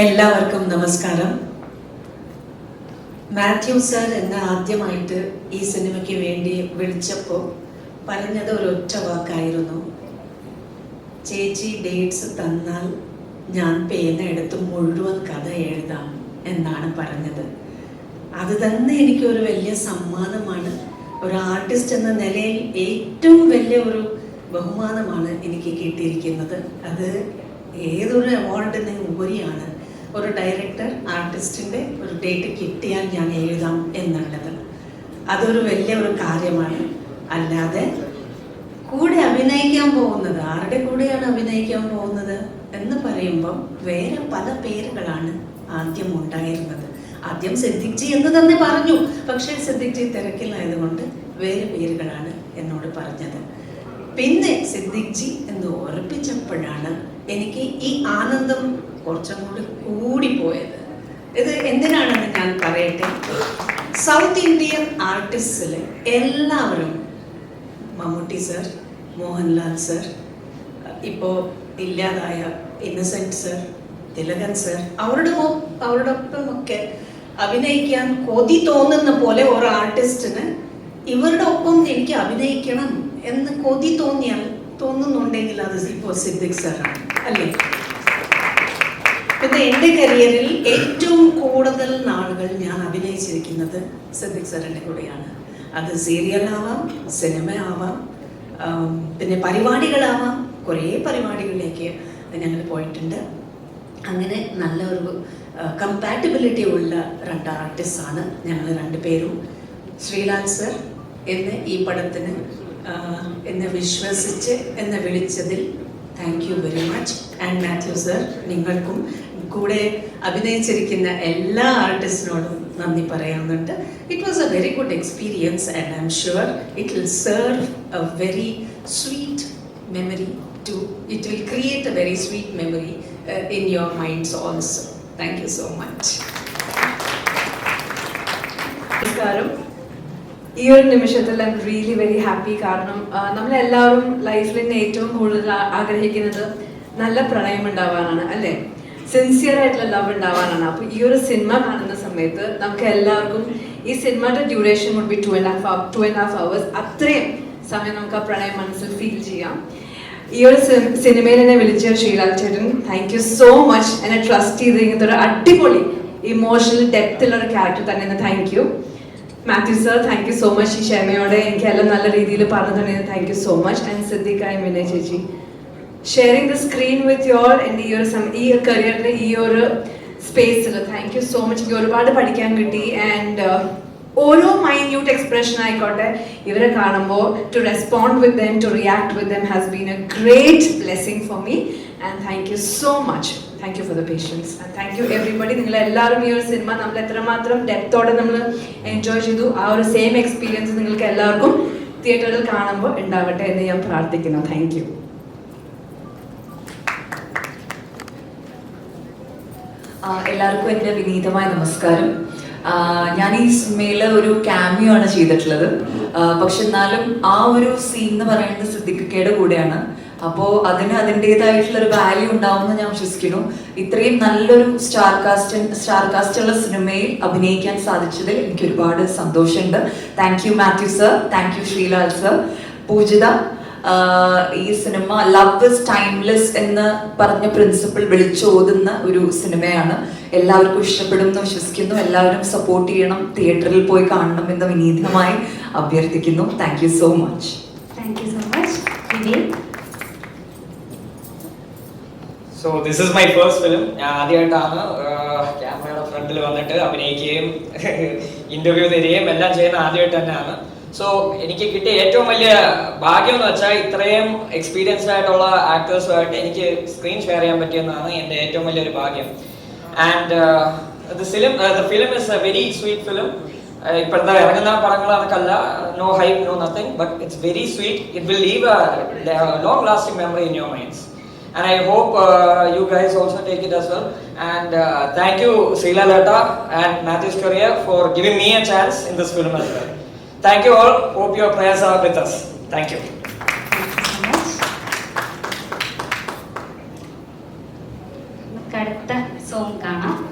എല്ലാവർക്കും നമസ്കാരം. മാത്യു സർ എന്ന ആദ്യമായിട്ട് ഈ സിനിമയ്ക്ക് വേണ്ടി വിളിച്ചപ്പോൾ പറഞ്ഞത് ഒരൊറ്റ വാക്കായിരുന്നു, ചേച്ചി ഡേറ്റ്സ് തന്നാൽ ഞാൻ പേന എടുത്ത് മുഴുവൻ കഥ എഴുതാം എന്നാണ് പറഞ്ഞത്. അത് തന്നെ എനിക്കൊരു വലിയ സമ്മാനമാണ്. ഒരു ആർട്ടിസ്റ്റ് എന്ന നിലയിൽ ഏറ്റവും വലിയ ഒരു ബഹുമാനമാണ് എനിക്ക് കിട്ടിയിരിക്കുന്നത്. അത് ഏതൊരു അവാർഡിന് ഉപരിയാണ് ഒരു ഡയറക്ടർ ആർട്ടിസ്റ്റിൻ്റെ ഒരു ഡേറ്റ് കിട്ടിയാൽ ഞാൻ എഴുതാം എന്നുള്ളത്. അതൊരു വലിയ ഒരു കാര്യമാണ്. അല്ലാതെ കൂടെ അഭിനയിക്കാൻ പോകുന്നത്, ആരുടെ കൂടെയാണ് അഭിനയിക്കാൻ പോകുന്നത് എന്ന് പറയുമ്പം വേറെ പല പേരുകളാണ് ആദ്യം ഉണ്ടായിരുന്നത്. ആദ്യം സിദ്ദിഖ് ജി എന്ന് തന്നെ പറഞ്ഞു, പക്ഷേ സിദ്ദിഖ് ജി തിരക്കിലായതുകൊണ്ട് വേറെ പേരുകളാണ് എന്നോട് പറഞ്ഞത്. പിന്നെ സിദ്ദിഖ് ജി എന്ന് ഉറപ്പിച്ചപ്പോഴാണ് എനിക്ക് ഈ ആനന്ദം കുറച്ചും കൂടി കൂടിപ്പോയത്. ഇത് എന്തിനാണെന്ന് ഞാൻ പറയട്ടെ. സൗത്ത് ഇന്ത്യൻ ആർട്ടിസ്റ്റിൽ എല്ലാവരും, മമ്മൂട്ടി സർ, മോഹൻലാൽ സർ, ഇപ്പോൾ ഇല്ലാതായ ഇന്നസെന്റ് സർ, തിലകൻ സർ, അവരോടൊപ്പമൊക്കെ അഭിനയിക്കാൻ കൊതി തോന്നുന്ന പോലെ ഒരു ആർട്ടിസ്റ്റിന് ഇവരുടെ ഒപ്പം എനിക്ക് അഭിനയിക്കണം എന്ന് കൊതി തോന്നുന്നുണ്ടെങ്കിൽ അത് ഇപ്പോൾ സിദ്ദിഖ് സാറാണ്, അല്ലേ? പിന്നെ എൻ്റെ കരിയറിൽ ഏറ്റവും കൂടുതൽ നാളുകൾ ഞാൻ അഭിനയിച്ചിരിക്കുന്നത് സിദ്ദിഖ് സാറിൻ്റെ കൂടെയാണ്. അത് സീരിയലാവാം, സിനിമ ആവാം, പിന്നെ പരിപാടികളാവാം. കുറേ പരിപാടികളിലേക്ക് ഞങ്ങൾ പോയിട്ടുണ്ട്. അങ്ങനെ നല്ലൊരു കമ്പാറ്റബിലിറ്റി ഉള്ള രണ്ട് ആർട്ടിസ്റ്റാണ് ഞങ്ങൾ രണ്ടുപേരും. ശ്രീലാൽ സർ എന്നെ ഈ പടത്തിന് എന്നെ വിശ്വസിച്ച് എന്നെ വിളിച്ചതിൽ thank you very much. And Mathew sir, നിങ്ങൾക്കും കൂടെ അഭിനയിച്ചിരിക്കുന്ന എല്ലാ ആർട്ടിസ്റ്റിനോടും നന്ദി പറയാനുണ്ട്. It was a very good experience and I am sure it will serve a very sweet memory too, it will create a very sweet memory in your minds also. Thank you so much. നമസ്കാരം. ഈ ഒരു നിമിഷത്തിൽ I am really very happy. കാരണം നമ്മളെല്ലാവരും ലൈഫിൽ ഏറ്റവും കൂടുതൽ ആഗ്രഹിക്കുന്നത് നല്ല പ്രണയം ഉണ്ടാവാനാണ്, അല്ലേ? സിൻസിയർ ആയിട്ടുള്ള ലവ് ഉണ്ടാവാനാണ്. അപ്പോൾ ഈ ഒരു സിനിമ കാണുന്ന സമയത്ത് നമുക്ക് എല്ലാവർക്കും ഈ സിനിമയുടെ ഡ്യൂറേഷൻ വുഡ് ബി 2.5 hours. അത്രയും സമയം നമുക്ക് ആ പ്രണയം മനസ്സിൽ ഫീൽ ചെയ്യാം. ഈ ഒരു സിനിമയിൽ എന്നെ വിളിച്ച ശ്രീലാൽ ചേട്ടൻ, താങ്ക് യു സോ മച്ച്. എന്നെ ട്രസ്റ്റ് ചെയ്ത് ഇങ്ങനത്തെ ഒരു അടിപൊളി ഇമോഷണൽ ഡെപ്തുള്ള ഒരു ക്യാരക്ടർ തന്നെ thank you. Mathew sir, thank you so much. ഈ ക്ഷമയോടെ എനിക്ക് എല്ലാം നല്ല രീതിയിൽ പറഞ്ഞു തന്നെ thank you so much. And Siddique and Vinay ചേച്ചി, sharing the screen with you all. എൻ്റെ ഈ കരിയറിൻ്റെ ഈ ഒരു സ്പേസിൽ താങ്ക് യു സോ മച്ച്. എനിക്ക് ഒരുപാട് പഠിക്കാൻ കിട്ടി. ആൻഡ് ഓരോ മൈന്യൂട്ട് എക്സ്പ്രഷൻ ആയിക്കോട്ടെ ഇവരെ കാണുമ്പോൾ to respond with them, to react with them has been a great blessing for me. And thank you so much. Thank you for the patience and thank you everybody. നിങ്ങളെല്ലാവരും ഈ ഒരു cinema നമ്മൾ എത്രമാത്രം ഡെപ്തോടെ നമ്മൾ enjoy ചെയ്തു, ആ ഒരു same experience നിങ്ങൾക്ക് എല്ലാവർക്കും തിയേറ്ററിൽ കാണുമ്പോൾ ഉണ്ടാവട്ടെ എന്ന് ഞാൻ പ്രാർത്ഥിക്കുന്നു. Thank you. എല്ലാവർക്കും എൻ്റെ വിനീതമായ നമസ്കാരം. ഞാൻ ഈ സിനിമയിൽ ഒരു ക്യാമിയോ ആണ് ചെയ്തിട്ടുള്ളത്. പക്ഷെ എന്നാലും ആ ഒരു സീൻ എന്ന് പറയുന്നത് സിദ്ദിഖയുടെ കൂടെയാണ്. അപ്പോൾ അതിന് അതിൻ്റെതായിട്ടുള്ള ഒരു വാല്യൂ ഉണ്ടാവുമെന്ന് ഞാൻ വിശ്വസിക്കുന്നു. ഇത്രയും നല്ലൊരു സ്റ്റാർ കാസ്റ്റ് ഉള്ള സിനിമയിൽ അഭിനയിക്കാൻ സാധിച്ചതിൽ എനിക്ക് ഒരുപാട് സന്തോഷമുണ്ട്. Thank you Mathew sir, thank you Sreelal sir. Poojitha, ഈ സിനിമ ലവ് ഇസ് ടൈംലെസ് എന്ന് പറഞ്ഞ പ്രിൻസിപ്പിൾ വിളിച്ചോതുന്ന ഒരു സിനിമയാണ്. എല്ലാവർക്കും ഇഷ്ടപ്പെടും എന്ന് വിശ്വസിക്കുന്നു. എല്ലാവരും സപ്പോർട്ട് ചെയ്യണം, തിയേറ്ററിൽ പോയി കാണണം എന്ന് വിനീതമായി അഭ്യർത്ഥിക്കുന്നു. Thank you so much. Thank you so much. So this is my first film. ഞാൻ ആദ്യമായിട്ടാണ് ക്യാമറയുടെ ഫ്രണ്ടിൽ വന്നിട്ട് അഭിനയിക്കുകയും ഇന്റർവ്യൂ തരികയും എല്ലാം ചെയ്യുന്ന ആദ്യമായിട്ട് തന്നെയാണ്. സോ എനിക്ക് കിട്ടിയ ഏറ്റവും വലിയ ഭാഗ്യം എന്ന് വെച്ചാൽ ഇത്രയും എക്സ്പീരിയൻസ്ഡ് ആയിട്ടുള്ള ആക്ടേഴ്സുമായിട്ട് എനിക്ക് സ്ക്രീൻ ഷെയർ ചെയ്യാൻ പറ്റിയെന്നാണ് എൻ്റെ ഏറ്റവും വലിയൊരു ഭാഗ്യം. And the film is a very sweet film. ഇപ്പോഴത്തെ ഇറങ്ങുന്ന പടങ്ങൾ അതൊക്കെയല്ല, no hype, no nothing, but it's very sweet. It will leave a long lasting memory in your minds. And I hope you guys also take it as well. And thank you Srilal Etta and Matthew's career for giving me a chance in this film as well. Thank you all. Hope your prayers are with us. Thank you. നമസ്കാരം. അടുത്ത song കാണാം.